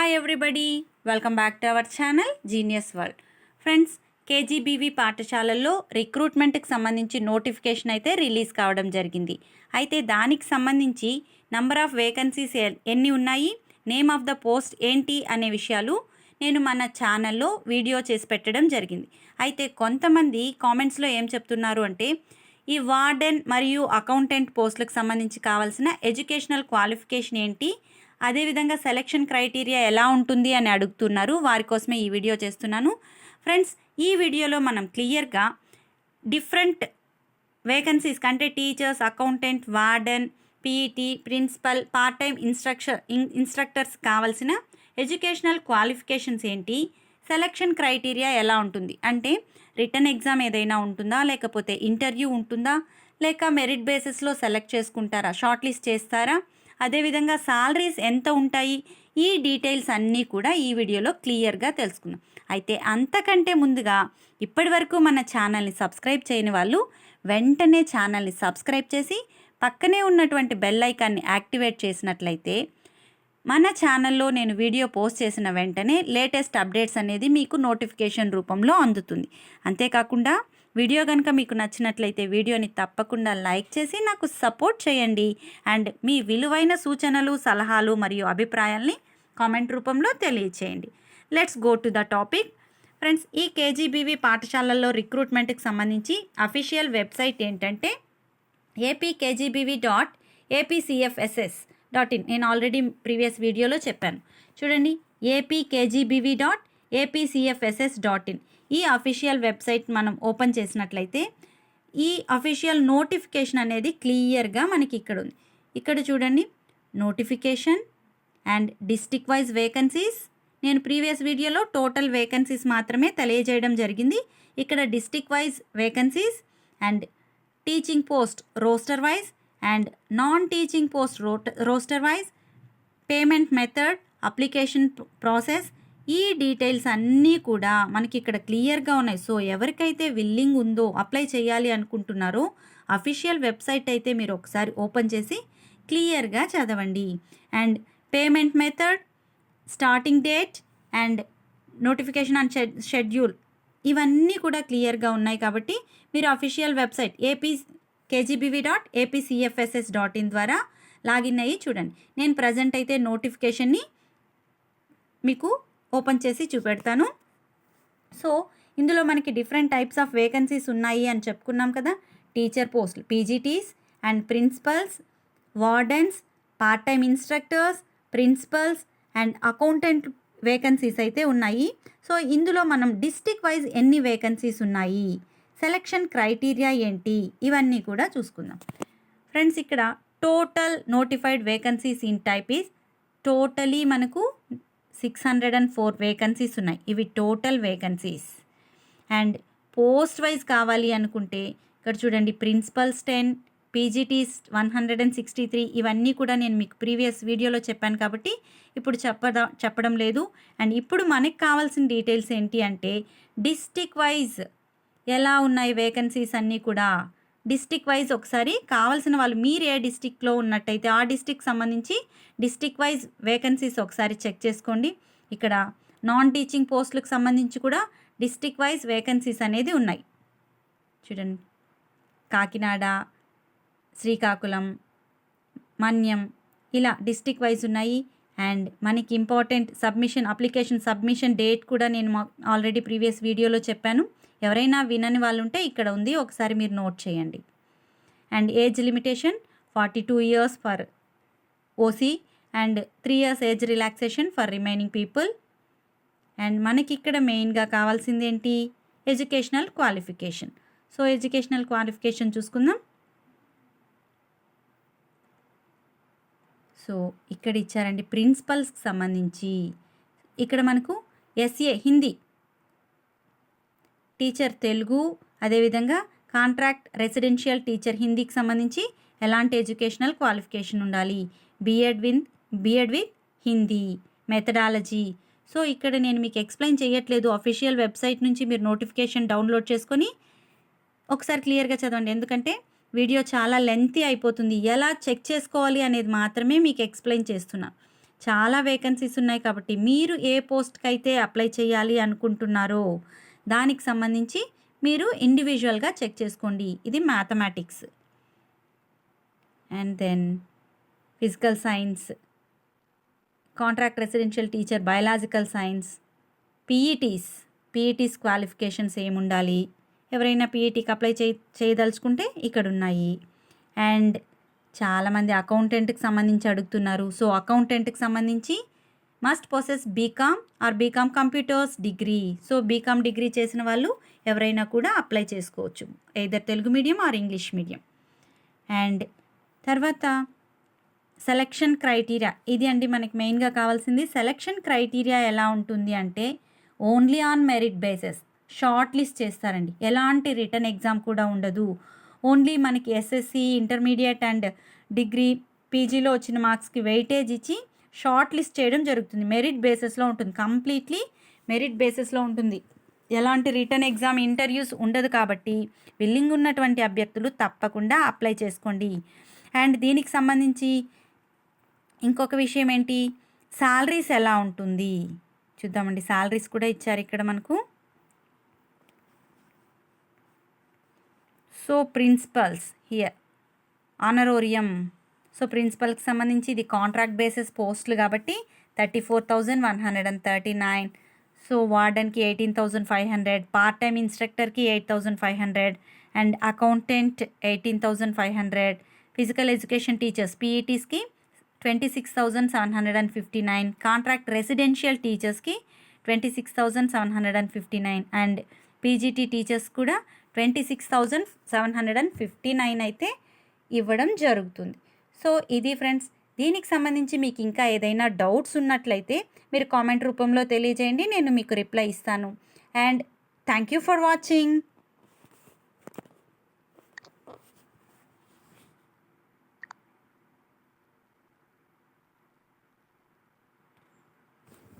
Hi everybody, welcome back to our channel genius world. Friends, KGBV పాఠశాలల్లో రిక్రూట్మెంట్కి సంబంధించి notification అయితే release కావడం జరిగింది. అయితే దానికి సంబంధించి నంబర్ ఆఫ్ వేకెన్సీస్ ఎన్ని ఉన్నాయి, నేమ్ ఆఫ్ ద పోస్ట్ ఏంటి అనే విషయాలు నేను మన ఛానల్లో వీడియో చేసి పెట్టడం జరిగింది. అయితే కొంతమంది కామెంట్స్లో ఏం చెప్తున్నారు అంటే, ఈ వార్డెన్ మరియు అకౌంటెంట్ పోస్టులకు సంబంధించి కావాల్సిన ఎడ్యుకేషనల్ క్వాలిఫికేషన్ ఏంటి, అదేవిధంగా సెలక్షన్ క్రైటీరియా ఎలా ఉంటుంది అని అడుగుతున్నారు. వారి కోసమే ఈ వీడియో చేస్తున్నాను. ఫ్రెండ్స్, ఈ వీడియోలో మనం క్లియర్గా డిఫరెంట్ వేకెన్సీస్ అంటే teachers, accountant, warden, PET, principal, part time instructors కావాల్సిన ఎడ్యుకేషనల్ క్వాలిఫికేషన్స్ ఏంటి, సెలక్షన్ క్రైటీరియా ఎలా ఉంటుంది అంటే రిటర్న్ ఎగ్జామ్ ఏదైనా ఉంటుందా, లేకపోతే ఇంటర్వ్యూ ఉంటుందా, లేక మెరిట్ బేసిస్లో సెలెక్ట్ చేసుకుంటారా, షార్ట్ లిస్ట్ చేస్తారా, అదేవిధంగా సాలరీస్ ఎంత ఉంటాయి, ఈ డీటెయిల్స్ అన్నీ కూడా ఈ వీడియోలో క్లియర్గా తెలుసుకుందాం. అయితే అంతకంటే ముందుగా ఇప్పటి వరకు మన ఛానల్ని సబ్స్క్రైబ్ చేయని వాళ్ళు వెంటనే ఛానల్ని సబ్స్క్రైబ్ చేసి పక్కనే ఉన్నటువంటి బెల్ ఐకాన్ని యాక్టివేట్ చేసినట్లయితే మన ఛానల్లో నేను వీడియో పోస్ట్ చేసిన వెంటనే లేటెస్ట్ అప్డేట్స్ అనేది మీకు నోటిఫికేషన్ రూపంలో అందుతుంది. అంతేకాకుండా వీడియో కనుక మీకు నచ్చినట్లయితే వీడియోని తప్పకుండా లైక్ చేసి నాకు సపోర్ట్ చేయండి. అండ్ మీ విలువైన సూచనలు, సలహాలు మరియు అభిప్రాయాల్ని కామెంట్ రూపంలో తెలియచేయండి. Let's go to the topic. Friends, ఈ కేజీబీవీ పాఠశాలల్లో రిక్రూట్మెంట్కి సంబంధించి అఫీషియల్ వెబ్సైట్ ఏంటంటే apkgbb.apcfss.in. నేను ఆల్రెడీ ప్రీవియస్ వీడియోలో చెప్పాను. చూడండి, apkgbb.apcfss.in. ఈ అఫీషియల్ వెబ్సైట్ మనం ఓపెన్ చేసినట్లయితే ఈ అఫీషియల్ నోటిఫికేషన్ అనేది క్లియర్గా మనకి ఇక్కడ ఉంది. ఇక్కడ చూడండి, notification and district wise vacancies. నేను ప్రీవియస్ వీడియోలో టోటల్ వేకెన్సీస్ మాత్రమే తెలియజేయడం జరిగింది. ఇక్కడ district wise vacancies and teaching post roster wise and non teaching post roster wise, payment method, application process, ఈ డీటెయిల్స్ అన్నీ కూడా మనకి ఇక్కడ క్లియర్గా ఉన్నాయి. సో ఎవరికైతే విల్లింగ్ ఉందో, అప్లై చేయాలి అనుకుంటున్నారో అఫీషియల్ వెబ్సైట్ అయితే మీరు ఒకసారి ఓపెన్ చేసి క్లియర్గా చదవండి. And payment method, starting date and notification and schedule ఇవన్నీ కూడా క్లియర్గా ఉన్నాయి. కాబట్టి మీరు అఫీషియల్ వెబ్సైట్ apkgbb.apcfss.in ద్వారా లాగిన్ అయ్యి చూడండి. నేను ప్రజెంట్ అయితే నోటిఫికేషన్ని మీకు ఓపెన్ చేసి చూపెడతాను. సో ఇందులో మనకి డిఫరెంట్ టైప్స్ ఆఫ్ వేకెన్సీస్ ఉన్నాయి అని చెప్పుకున్నాం కదా. టీచర్ పోస్టులు, PGTs and principals, wardens, part time instructors, principals and accountant vacancies అయితే ఉన్నాయి. సో ఇందులో మనం డిస్ట్రిక్ట్ వైజ్ ఎన్ని వేకెన్సీస్ ఉన్నాయి, సెలక్షన్ క్రైటీరియా ఏంటి, ఇవన్నీ కూడా చూసుకుందాం. ఫ్రెండ్స్, ఇక్కడ total notified vacancies in type is totally మనకు 604 వేకెన్సీస్ ఉన్నాయి. ఇవి total vacancies. And post wise కావాలి అనుకుంటే ఇక్కడ చూడండి, ప్రిన్సిపల్స్ 10, పీజీటీస్ 163, ఇవన్నీ కూడా నేను మీకు ప్రీవియస్ వీడియోలో చెప్పాను కాబట్టి ఇప్పుడు చెప్పడం లేదు. అండ్ ఇప్పుడు మనకి కావాల్సిన డీటెయిల్స్ ఏంటి అంటే డిస్ట్రిక్ట్ వైజ్ ఎలా ఉన్నాయి వేకెన్సీస్ అన్నీ కూడా. డిస్ట్రిక్ట్ వైజ్ ఒకసారి కావాల్సిన వాళ్ళు, మీరు ఏ డిస్ట్రిక్ట్లో ఉన్నట్టయితే ఆ డిస్ట్రిక్ట్ సంబంధించి డిస్ట్రిక్ట్ వైజ్ వేకెన్సీస్ ఒకసారి చెక్ చేసుకోండి. ఇక్కడ నాన్ టీచింగ్ పోస్టులకు సంబంధించి కూడా డిస్ట్రిక్ట్ వైజ్ వేకెన్సీస్ అనేది ఉన్నాయి. చూడండి, కాకినాడ, శ్రీకాకుళం, మన్యం, ఇలా డిస్ట్రిక్ట్ వైజ్ ఉన్నాయి. అండ్ మనకి ఇంపార్టెంట్ అప్లికేషన్ సబ్మిషన్ డేట్ కూడా నేను ఆల్రెడీ ప్రీవియస్ వీడియోలో చెప్పాను. ఎవరైనా వినని వాళ్ళు ఉంటే ఇక్కడ ఉంది, ఒకసారి మీరు నోట్ చేయండి. And age limitation 42 years for OC and 3 years age relaxation for remaining people. And మనకి ఇక్కడ మెయిన్గా కావాల్సింది ఏంటి, educational qualification. So educational qualification చూసుకుందాం. సో ఇక్కడ ఇచ్చారండి ప్రిన్సిపల్స్కి సంబంధించి. ఇక్కడ మనకు ఎస్ఏ హిందీ, టీచర్ తెలుగు, అదేవిధంగా కాంట్రాక్ట్ రెసిడెన్షియల్ టీచర్ హిందీకి సంబంధించి ఎలాంటి ఎడ్యుకేషనల్ క్వాలిఫికేషన్ ఉండాలి, BEd with Hindi, methodology. So ఇక్కడ నేను మీకు ఎక్స్ప్లెయిన్ చేయట్లేదు, అఫీషియల్ వెబ్సైట్ నుంచి మీరు నోటిఫికేషన్ డౌన్లోడ్ చేసుకొని ఒకసారి క్లియర్గా చదవండి. ఎందుకంటే వీడియో చాలా లెంతీ అయిపోతుంది. ఎలా చెక్ చేసుకోవాలి అనేది మాత్రమే మీకు ఎక్స్ప్లెయిన్ చేస్తున్నా. చాలా వేకెన్సీస్ ఉన్నాయి కాబట్టి మీరు ఏ పోస్ట్కి అయితే అప్లై చేయాలి అనుకుంటున్నారో దానికి సంబంధించి మీరు ఇండివిజువల్గా చెక్ చేసుకోండి. ఇది mathematics and then physical science, contract residential teacher, biological science, PETs qualifications ఏముండాలి, ఎవరైనా పీఈటీకి అప్లై చేయదలుచుకుంటే ఇక్కడ ఉన్నాయి. అండ్ చాలామంది అకౌంటెంట్కి సంబంధించి అడుగుతున్నారు. సో అకౌంటెంట్కి సంబంధించి must possess BCom or BCom computers degree. So BCom degree చేసిన వాళ్ళు ఎవరైనా కూడా అప్లై చేసుకోవచ్చు, either Telugu medium or English medium. And తర్వాత సెలెక్షన్ క్రైటీరియా, ఇది అండి మనకి మెయిన్గా కావాల్సింది. సెలెక్షన్ క్రైటీరియా ఎలా ఉంటుంది అంటే only on merit basis short list చేస్తారండి. ఎలాంటి రిటర్న్ ఎగ్జామ్ కూడా ఉండదు. ఓన్లీ మనకి ఎస్ఎస్సి, ఇంటర్మీడియట్ అండ్ డిగ్రీ, పీజీలో వచ్చిన మార్క్స్కి వెయిటేజ్ ఇచ్చి షార్ట్ లిస్ట్ చేయడం జరుగుతుంది. మెరిట్ బేసిస్లో ఉంటుంది, కంప్లీట్లీ మెరిట్ బేసిస్లో ఉంటుంది. ఎలాంటి రిటర్న్ ఎగ్జామ్, ఇంటర్వ్యూస్ ఉండదు కాబట్టి విల్లింగ్ ఉన్నటువంటి అభ్యర్థులు తప్పకుండా అప్లై చేసుకోండి. అండ్ దీనికి సంబంధించి ఇంకొక విషయం ఏంటి, శాలరీస్ ఎలా ఉంటుంది చూద్దామండి. శాలరీస్ కూడా ఇచ్చారు ఇక్కడ మనకు. So principals here honorarium. So ప్రిన్సిపల్కి సంబంధించి ఇది కాంట్రాక్ట్ బేసిస్ పోస్టులు కాబట్టి 34,139. సో వార్డెన్కి 18,500, పార్ట్ టైం ఇన్స్ట్రక్టర్కి 8,500 and accountant 18,500. Physical education teachers పీఈటీస్కి 26,759, కాంట్రాక్ట్ రెసిడెన్షియల్ టీచర్స్కి 26,759 అండ్ పీజీటీ టీచర్స్ కూడా 26,759 అయితే ఇవ్వడం జరుగుతుంది. సో ఇది ఫ్రెండ్స్, దీనికి సంబంధించి మీకు ఇంకా ఏదైనా డౌట్స్ ఉన్నట్లయితే మీరు కామెంట్ రూపంలో తెలియజేయండి, నేను మీకు రిప్లై ఇస్తాను. And thank you for watching.